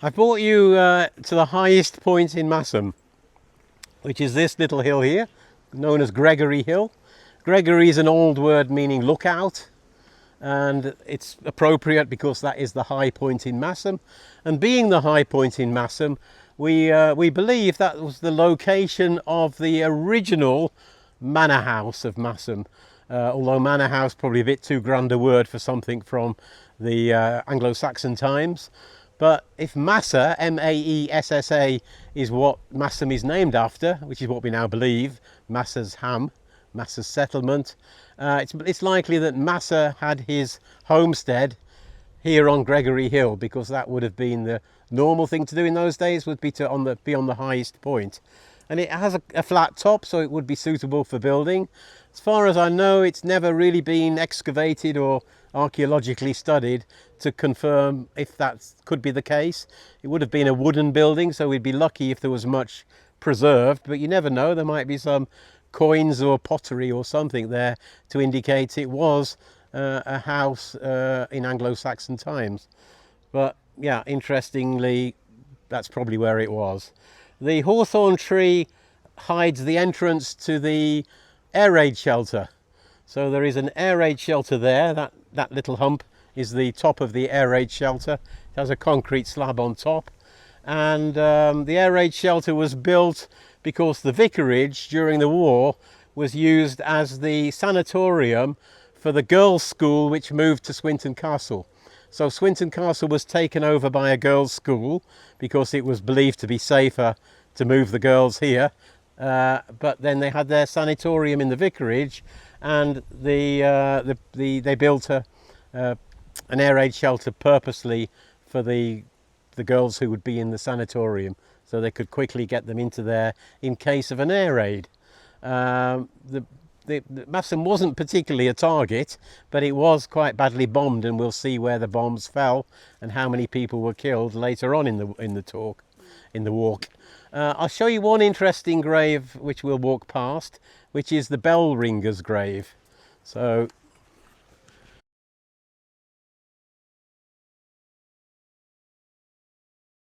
I've brought you to the highest point in Masham, which is this little hill here, known as Gregory Hill. Gregory is an old word meaning lookout, and it's appropriate because that is the high point in Masham. And being the high point in Masham, we believe that was the location of the original manor house of Masham. Although manor house probably a bit too grand a word for something from the Anglo-Saxon times. But if Massa, M-A-E-S-S-A, is what Masham is named after, which is what we now believe, Massa's Ham, Massa's settlement, it's likely that Massa had his homestead here on Gregory Hill, because that would have been the normal thing to do in those days, would be to be on the highest point. And it has a flat top, so it would be suitable for building. As far as I know, it's never really been excavated or archaeologically studied to confirm if that could be the case. It would have been a wooden building, so we'd be lucky if there was much preserved, but you never know, there might be some coins or pottery or something there to indicate it was a house in Anglo-Saxon times. But yeah, interestingly, that's probably where it was. The hawthorn tree hides the entrance to the air raid shelter. So there is an air raid shelter there. That little hump is the top of the air raid shelter. It has a concrete slab on top. And the air raid shelter was built because the vicarage during the war was used as the sanatorium for the girls' school which moved to Swinton Castle. So Swinton Castle was taken over by a girls' school because it was believed to be safer to move the girls here. But then they had their sanatorium in the vicarage, and they built an air raid shelter purposely for the girls who would be in the sanatorium, so they could quickly get them into there in case of an air raid. The Masham wasn't particularly a target, but it was quite badly bombed, and we'll see where the bombs fell and how many people were killed later on in the walk. I'll show you one interesting grave which we'll walk past, which is the bell ringer's grave. So